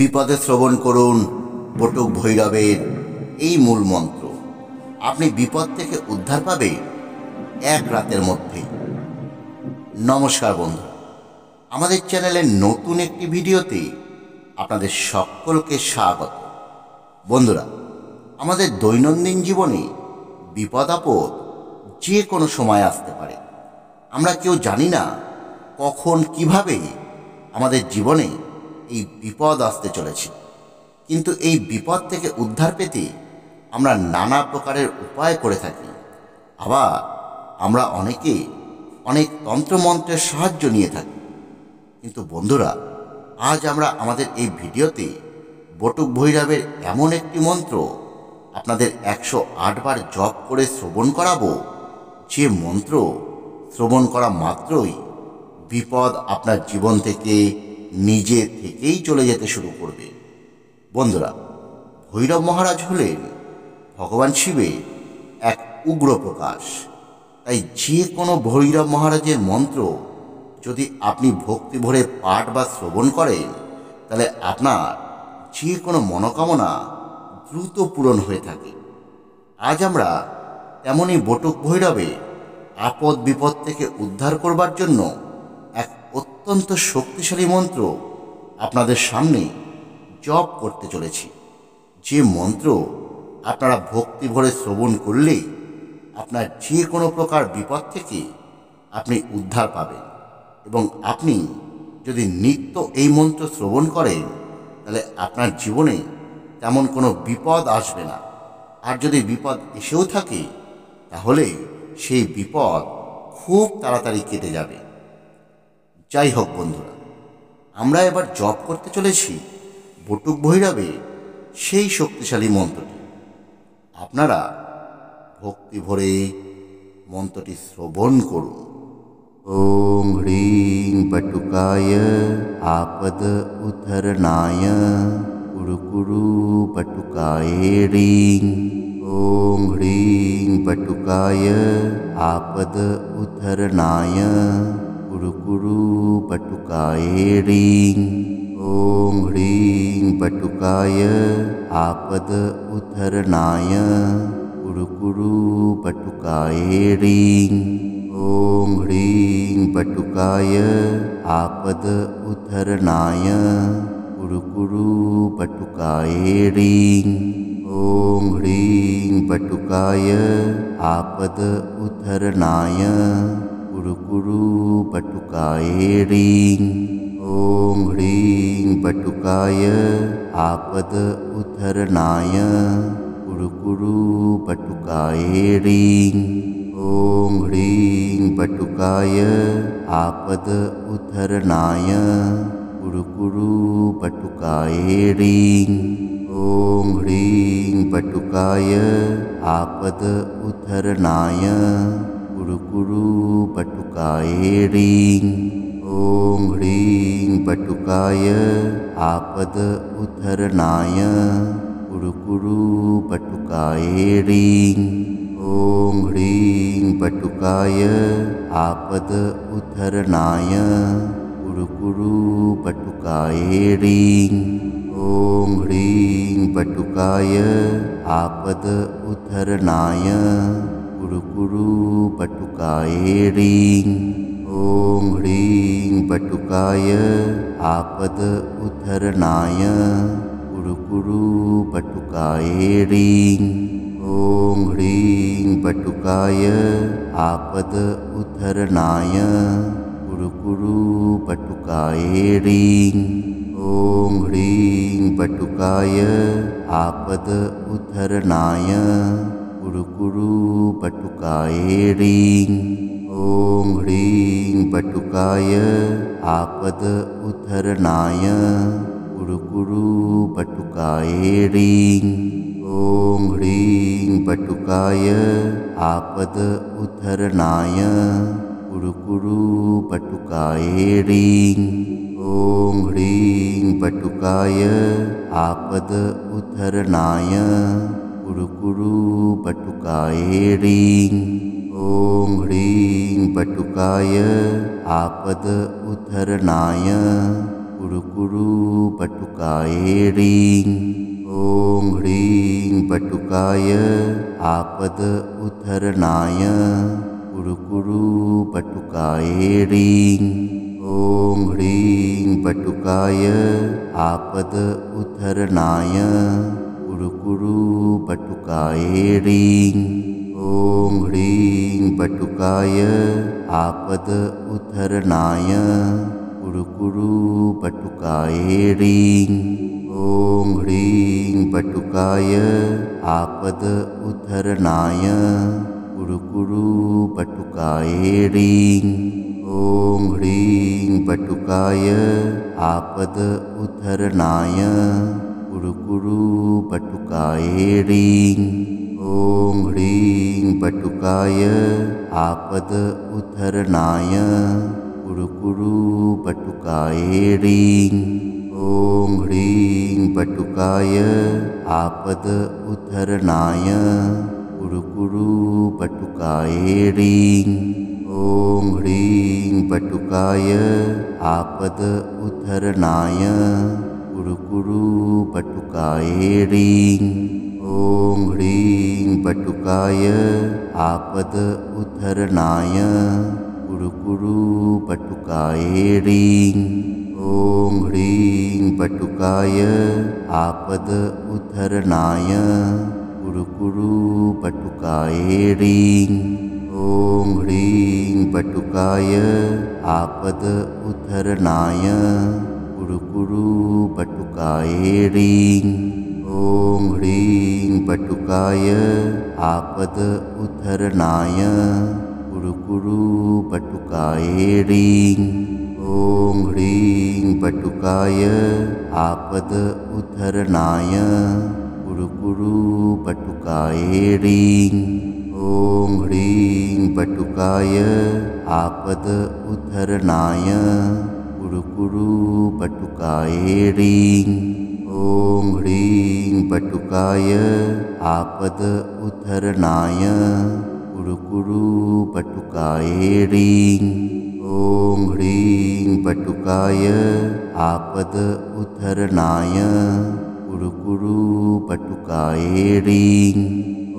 বিপদে শ্রবণ করুন বটুক ভৈরবের এই মূল মন্ত্র। আপনি বিপদ থেকে উদ্ধার পাবে এক রাতের মধ্যেই। নমস্কার বন্ধু, আমাদের চ্যানেলের নতুন একটি ভিডিওতে আপনাদের সকলকে স্বাগত। বন্ধুরা, আমাদের দৈনন্দিন জীবনে বিপদ আপদ যে কোনো সময় আসতে পারে। আমরা কেউ জানি না কখন কিভাবে আমাদের জীবনে এই বিপদ আসতে চলেছে, কিন্তু এই বিপদ থেকে উদ্ধার পেতে আমরা নানা প্রকারের উপায় করে থাকি। আবার আমরা অনেকে অনেক তন্ত্রমন্ত্রের সাহায্য নিয়ে থাকি। কিন্তু বন্ধুরা, আজ আমরা আমাদের এই ভিডিওতে বটুক ভৈরবের এমন একটি মন্ত্র আপনাদের 108 বার জপ করে শ্রবণ করাবো, যে মন্ত্র শ্রবণ করা মাত্রই বিপদ আপনার জীবন থেকে নিজে থেকেই চলে যেতে শুরু করবে। বন্ধুরা, ভৈরব মহারাজ হলেন ভগবান শিবের এক উগ্র প্রকাশ। তাই যে কোনো ভৈরব মহারাজের মন্ত্র যদি আপনি ভক্তি ভরে পাঠ বা শ্রবণ করেন, তাহলে আপনার যে কোনো মনোকামনা দ্রুত পূরণ হয়ে থাকে। আজ আমরা তেমনই বটুক ভৈরবে আপদ বিপদ থেকে উদ্ধার করবার জন্য এক অত্যন্ত শক্তিশালী মন্ত্র আপনাদের সামনে জপ করতে চলেছি। যে মন্ত্র আপনারা ভক্তি ভরে শ্রবণ করলে আপনার যে কোনো প্রকার বিপদ থেকে আপনি উদ্ধার পাবেন। এবং আপনি যদি নিত্য এই মন্ত্র শ্রবণ করেন, তাহলে আপনার জীবনে তেমন কোনো বিপদ আসবে না। আর যদি বিপদ এসেও থাকে, তাহলে সেই বিপদ খুব তাড়াতাড়ি কেটে যাবে। যাই হোক বন্ধুরা, আমরা এবার জপ করতে চলেছি বটুক ভৈরবে সেই শক্তিশালী মন্ত্রটি। আপনারা ভক্তি ভরে মন্ত্রটি শ্রবণ করুন। ওং হ্রিং বটুকায় আপদ উদ্ধরণায় কুরু কুরু বটুকায় হ্রিং। ওং হ্রিং বটুকায় আপদ উদ্ধরণায় কুরু কুরু বটুকায় হ্রিং। ওং হ্রিং বটুকায় আপদ উদ্ধরণায় কুরু কুরু বটুকায় হ্রিং। ওং হ্রিং বটুকায় আপদ উদ্ধরণায় কুরু কুরু বটুকায় হ্রিং। ওং হ্রিং বটুকায় আপদ উদ্ধরণায় কুরু কুরু বটুকায় হ্রিং। ওং হ্রিং বটুকায় আপদ উদ্ধরণায় কুরু কুরু বটুকায় হ্রিং। ওং হ্রিং বটুকায় আপদ উদ্ধরণায় কুরু কুরু বটুকায় হ্রিং। ওং হ্রিং বটুকায় আপদ উদ্ধরণায় কুরু কুরু বটুকায় হ্রিং। ওং হ্রিং বটুকায় আপদ উদ্ধরণায় কুরু কুরু বটুকায় হ্রিং। ওং হ্রিং বটুকায় আপদ উদ্ধরণায় কুরু কুরু বটুকায় হ্রিং। ওং হ্রিং বটুকায় আপদ উদ্ধরণায় কুরু কুরু বটুকায় হ্রিং। ওং হ্রিং বটুকায় আপদ উদ্ধরণায় কুরু কুরু বটুকায় হ্রিং। ওং হ্রিং বটুকায় আপদ উদ্ধরণায় কুরু কুরু বটুকায় হ্রিং। ওং হ্রিং বটুকায় আপদ উদ্ধরণায় কুরু কুরু বটুকায় হ্রিং। ওং হ্রিং বটুকায় আপদ উদ্ধরণায় কুরু কুরু বটুকায় হ্রিং। ওং হ্রিং বটুকায় আপদ উদ্ধরণায় কুরু কুরু বটুকায় হ্রিং। ওং হ্রিং বটুকায় আপদ উদ্ধরণায় কুরু কুরু বটুকায় হ্রিং। ওং হ্রিং বটুকায় আপদ উদ্ধরণায় कुरुकुरु पटुकाय ह्रीं। ॐ ह्रीं पटुकाय आपद उद्धरणाय कुरुकुरु पटुकाय ह्रीं। ॐ ह्रीं पटुकाय आपद उद्धरणाय कुरुकुरु पटुकाय ह्रीं। ॐ ह्रीं पटुकाय आपद उद्धरणाय कुरुकुरु पटुकाय ह्रीं। ॐ ह्रीं पटुकाय आपद उद्धरणाय कुरुकुरु पटुकाय ह्रीं। ॐ ह्रीं पटुकाय आपद उद्धरणाय कुरुकुरु पटुकाय ह्रीं। ॐ ह्रीं पटुकाय आपद उद्धरणाय कुरुकुरु पटुकाय ह्रीं। ॐ ह्रीं पटुकाय आपद उद्धरणाय कुरुकुरु पटुकाय ह्रीं। ॐ ह्रीं पटुकाय आपद उद्धरणाय कुरुकुरु पटुकाय ह्रीं। ॐ ह्रीं पटुकाय आपद उद्धरणाय कुरुकुरु पटुकाय ह्रीं। ॐ ह्रीं पटुकाय आपद उद्धरणाय कुरुकुरु पटुकाय ह्रीं। ॐ ह्रीं पटुकाय आपद उद्धरणाय कुरुकुरु पटुकाय ह्रीं। ॐ ह्रीं पटुकाय आपद उद्धरणाय कुरुकुरु पटुकाय ह्रीं। ॐ ह्रीं पटुकाय आपद उद्धरणाय कुरुकुरु पटुकाय ह्रीं। ॐ ह्रीं पटुकाय आपद उद्धरणाय कुरुकुरु पटुकाय ह्रीं। ॐ ह्रीं पटुकाय आपद उद्धरणाय कुरुकुरु पटुकाय ह्रीं। ॐ ह्रीं पटुकाय आपद उद्धरणाय कुरुकुरु पटुकाय ह्रीं।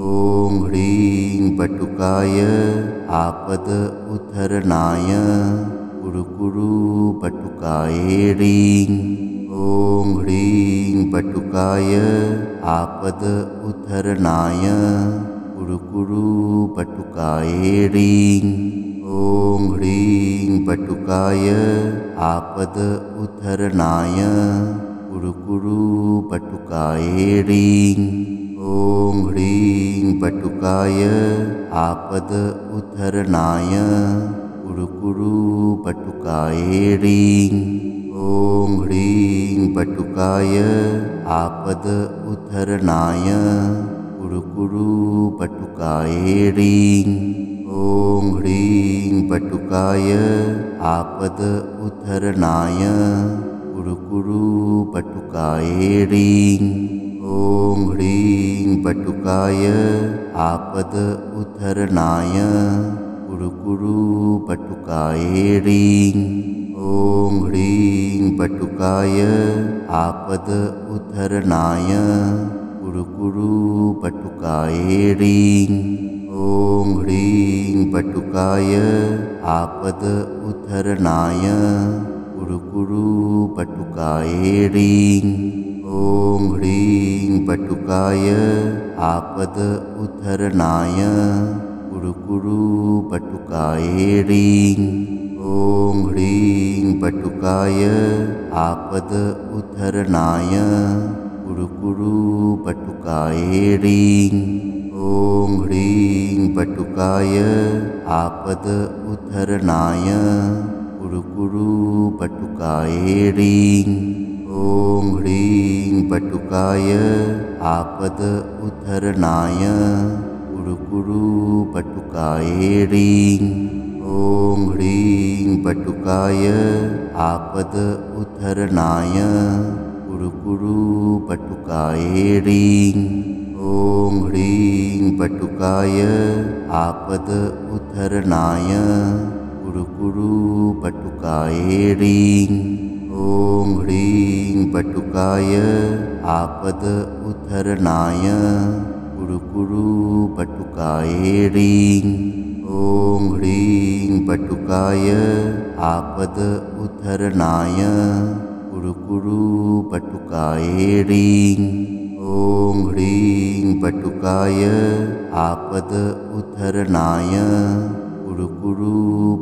ॐ ह्रीं पटुकाय आपद उद्धरणाय कुरुकुरु पटुकाय ह्रीं। ॐ ह्रीं पटुकाय आपद उद्धरणाय कुरुकुरु पटुकाय ह्रीं। ॐ ह्रीं पटुकाय आपद उद्धरणाय कुरुकुरु पटुकाय ह्रीं। ॐ ह्रीं पटुकाय आपद उद्धरणाय कुरुकुरु पटुकाय ह्रीं। ॐ ह्रीं पटुकाय आपद उद्धरणाय कुरुकुरु पटुकाय ह्रीं। ॐ ह्रीं पटुकाय आपद उद्धरणाय कुरुकुरु पटुकाय ह्रीं। ॐ ह्रीं पटुकाय आपद उद्धरणाय कुरुकुरु पटुकाय ह्रीं। ॐ ह्रीं पटुकाय आपद उद्धरणाय कुरुकुरु पटुकाय ह्रीं। ॐ ह्रीं पटुकाय आपद उद्धरणाय कुरुकुरु पटुकाय ह्रीं। ॐ ह्रीं पटुकाय आपद उद्धरणाय कुरुकुरु पटुकाय ह्रीं। ॐ ह्रीं पटुकाय आपद उद्धरणाय कुरुकुरु पटुकाय ह्रीं। ॐ ह्रीं पटुकाय आपद उद्धरणाय कुरुकुरु पटुकाय ह्रीं। ॐ ह्रीं पटुकाय आपद उद्धरणाय कुरुकुरु पटुकाय ह्रीं। ॐ ह्रीं पटुकाय आपद उद्धरणाय कुरुकुरु पटुकाय ह्रीं। ॐ ह्रीं पटुकाय आपद उद्धरणाय कुरुकुरु पटुकाय ह्रीं। ॐ ह्रीं पटुकाय आपद उत्थरणाय कुरुकुरु पटुकाये ह्रीं। ॐ ह्रीं पटुकाय आपद उत्थरणाय कुरुकुरु पटुकाये ह्रीं। ॐ ह्रीं पटुकाय आपद उत्थरणाय कुरुकुरु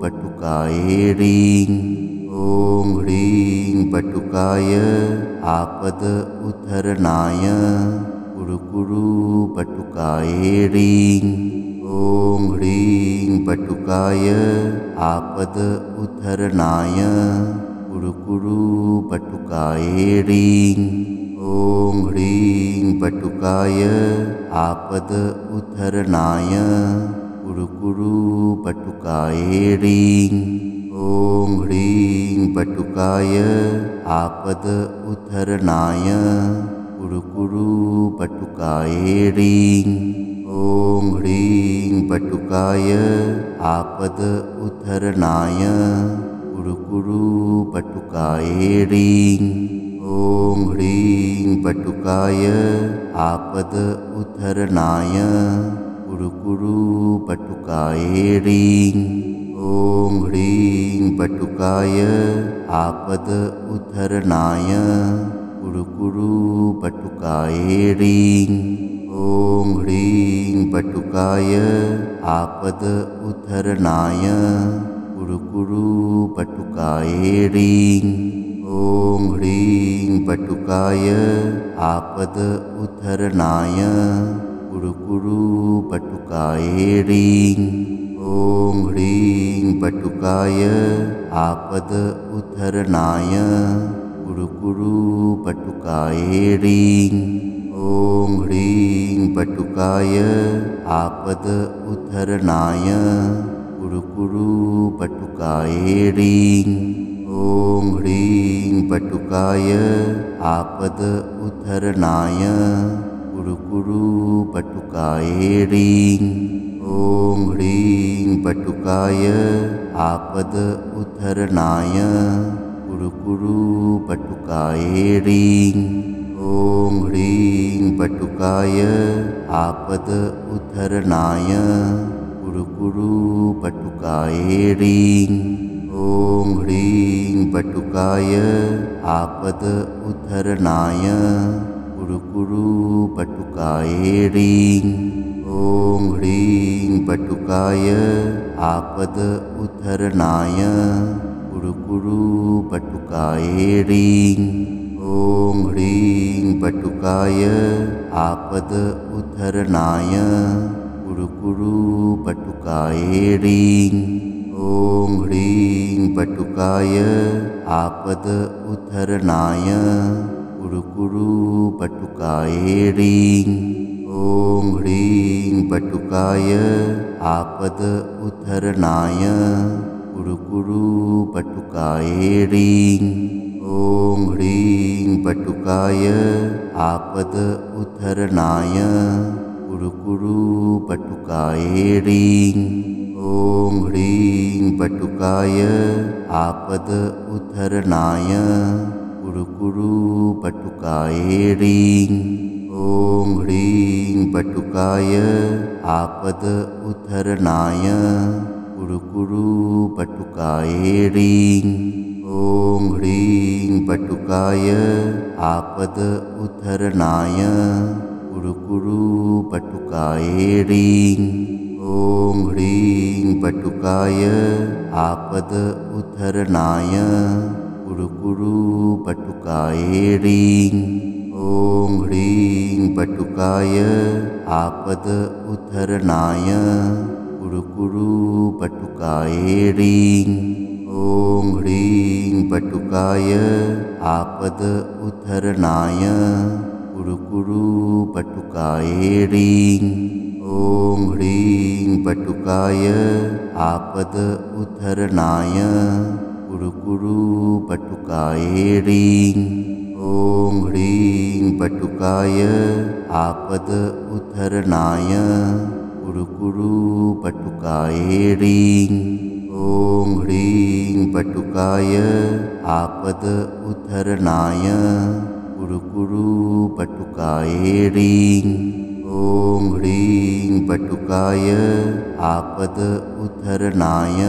पटुकाये ह्रीं। ॐ ह्रीं पटुकाय आपद उत्थरणाय कुरुकुरु पटुकाये ह्रीं। ॐ ह्रीं पटुकाय आपद उत्थरणाय कुरुकुरु पटुकाये ह्रीं। ॐ ह्रीं पटुकाय आपद उत्थरणाय कुरुकुरु पटुकाये ह्रीं। ॐ ह्रीं पटुकाय आपद उत्थरणाय कुरुकुरु पटुकाये ह्रीं। ॐ ह्रीं पटुकाय आपद उत्थरणाय कुरुकुरु पटुकाये ह्रीं। ॐ ह्रीं पटुकाय आपद उत्थरणाय कुरुकुरु पटुकाये ह्रीं। ॐ ह्रीं पटुकाय आपद उत्थरणाय कुरुकुरु पटुकाये ह्रीं। ॐ ह्रीं पटुकाय आपद उत्थरणाय कुरुकुरु पटुकाये ह्रीं। ॐ ह्रीं पटुकाय आपद उत्थरणाय कुरुकुरु पटुकाये ह्रीं। ॐ ह्रीं पटुकाय आपद उत्थरणाय कुरुकुरु पटुकाये ह्रीं। ॐ ह्रीं पटुकाय आपद उत्थरणाय कुरुकुरु पटुकाये ह्रीं। ॐ ह्रीं पटुकाय आपद उत्थरणाय कुरुकुरु पटुकाये ह्रीं। ॐ ह्रीं पटुकाय आपद उत्थरणाय कुरुकुरु पटुकाये ह्रीं। ॐ ह्रीं पटुकाय आपद उत्थरणाय कुरुकुरु पटुकाये ह्रीं। ॐ ह्रीं पटुकाय आपद उत्थरणाय कुरुकुरु पटुकाये ह्रीं। ॐ ह्रीं पटुकाय आपद उत्थरणाय कुरुकुरु पटुकाये ह्रीं। ॐ ह्रीं पटुकाय आपद उत्थरणाय कुरुकुरु पटुकाये ह्रीं। ॐ ह्रीं पटुकाय आपद उत्थरणाय कुरुकुरु पटुकाये ह्रीं। ॐ ह्रीं पटुकाय आपद उत्थरणाय कुरुकुरु पटुकाये ह्रीं। ॐ ह्रीं पटुकाय आपद उत्थरणाय कुरुकुरु पटुकाये ह्रीं। ॐ ह्रीं पटुकाय आपद उत्थरणाय कुरुकुरु पटुकाये ह्रीं। ॐ ह्रीं पटुकाय आपद उत्थरणाय कुरुकुरु पटुकाये ह्रीं। ॐ ह्रीं पटुकाय आपद उत्थरणाय कुरुकुरु पटुकाये ह्रीं। ॐ ह्रीं पटुकाय आपद उत्थरणाय कुरुकुरु पटुकाये ह्रीं। ॐ ह्रीं पटुकाय आपद उत्थरणाय कुरुकुरु पटुकाये ह्रीं। ॐ ह्रीं पटुकाय आपद उत्थरणाय कुरुकुरु पटुकाये ह्रीं। ॐ ह्रीं पटुकाय आपद उत्थरणाय कुरुकुरु पटुकाये ह्रीं। ॐ ह्रीं पटुकाय आपद उत्थरणाय कुरुकुरु पटुकाये ह्रीं। ॐ ह्रीं पटुकाय आपद उद्धरणाय कुरुकुरु पटुकाये ह्रीं। ॐ ह्रीं पटुकाय आपद उद्धरणाय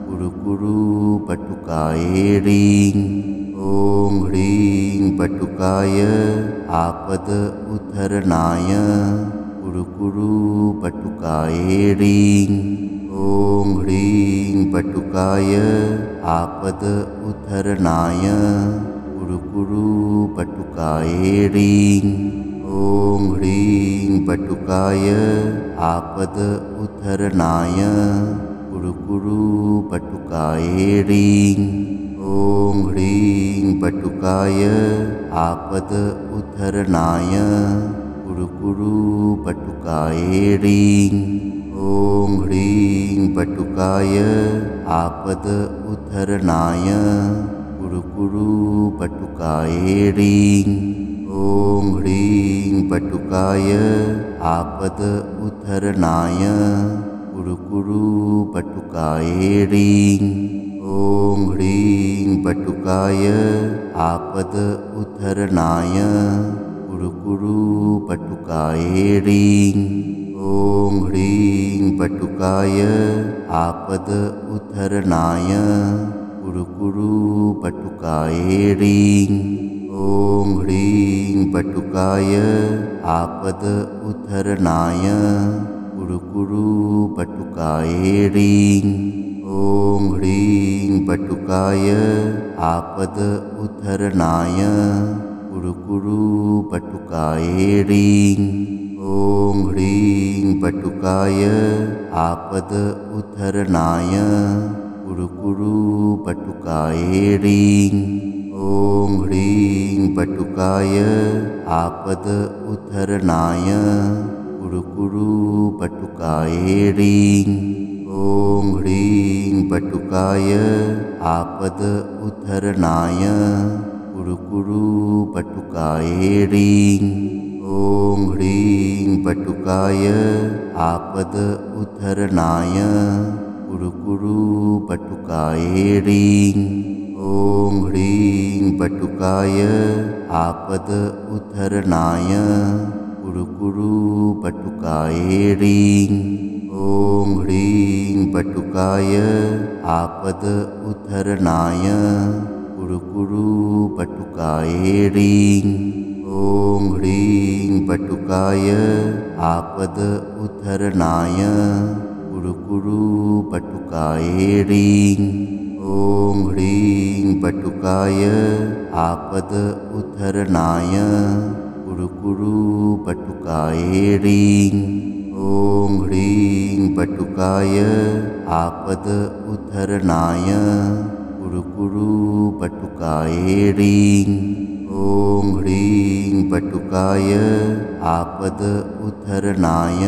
कुरुकुरु पटुकाये ह्रीं। ॐ ह्रीं पटुकाय आपद उद्धरणाय कुरुकुरु पटुकाये ह्रीं। ॐ ह्रीं पटुकाय आपद उद्धरणाय कुरुकुरु पटुकाये ह्रीं। ॐ ह्रीं पटुकाय आपद उद्धरणाय कुरुकुरु पटुकाये ह्रीं। ॐ ह्रीं पटुकाय आपद उद्धरणाय कुरुकुरु पटुकाये ह्रीं। ॐ ह्रीं पटुकाय आपद उद्धरणाय कुरुकुरु पटुकाये ह्रीं। ॐ ह्रीं पटुकाय आपद उद्धरणाय कुरुकुरु पटुकाये ह्रीं। ॐ ह्रीं पटुकाय आपद उद्धरणाय कुरुकुरु पटुकाये ह्रीं। ॐ ह्रीं पटुकाय आपद उद्धरणाय कुरुकुरु पटुकाये ह्रीं। ॐ ह्रीं पटुकाय आपद उद्धरणाय कुरुकुरु पटुकाये ह्रीं। ॐ ह्रीं पटुकाय आपद उद्धरणाय कुरुकुरु पटुकाये ह्रीं। ॐ ह्रीं पटुकाय आपद उद्धरणाय कुरुकुरु पटुकाये ह्रीं। ॐ ह्रीं पटुकाय आपद उद्धरणाय कुरुकुरु पटुकाये ह्रीं। ॐ ह्रीं पटुकाय आपद उद्धरणाय कुरुकुरु पटुकाये ह्रीं। ॐ ह्रीं पटुकाय आपद उद्धरणाय कुरुकुरु पटुकाये ह्रीं। ॐ ह्रीं पटुकाय आपद उद्धरणाय कुरुकुरु पटुकाये ह्रीं। ॐ ह्रीं पटुकाय आपद उद्धरणाय कुरुकुरु पटुकाये ह्रीं। ॐ ह्रीं पटुकाय आपद उद्धरणाय कुरुकुरु पटुकाये ह्रीं। ॐ ह्रीं पटुकाय आपद उद्धरणाय कुरुकुरु पटुकाये ह्रीं। ॐ ह्रीं पटुकाय आपद उद्धरणाय कुरुकुरु पटुकाये ह्रीं। ॐ ह्रीं पटुकाय आपद उद्धरणाय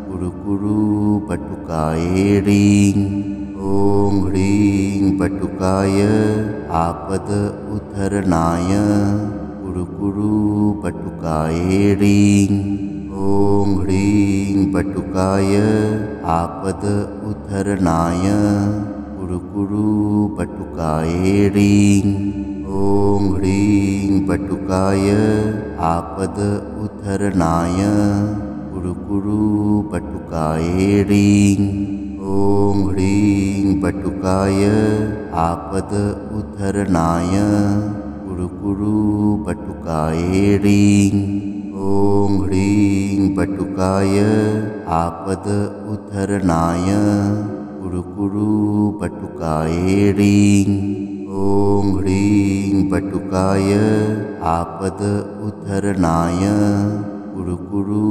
कुरुकुरु पटुकाये ह्रीं। ॐ ह्रीं पटुकाय आपद उद्धरणाय कुरुकुरु पटुकाये ह्रीं। ॐ ह्रीं पटुकाय आपद उद्धरणाय कुरुकुरु पटुकाये ह्रीं। ॐ ह्रीं पटुकाय आपद उद्धरणाय कुरुकुरु पटुकाये ह्रीं। ॐ ह्रीं पटुकाय आपद उद्धरणाय कुरुकुरु पटुकाये ह्रीं। ॐ ह्रीं पटुकाय आपद उद्धरणाय कुरुकुरु पटुकाये ह्रीं। ॐ ह्रीं पटुकाय आपद उद्धरणाय कुरुकुरु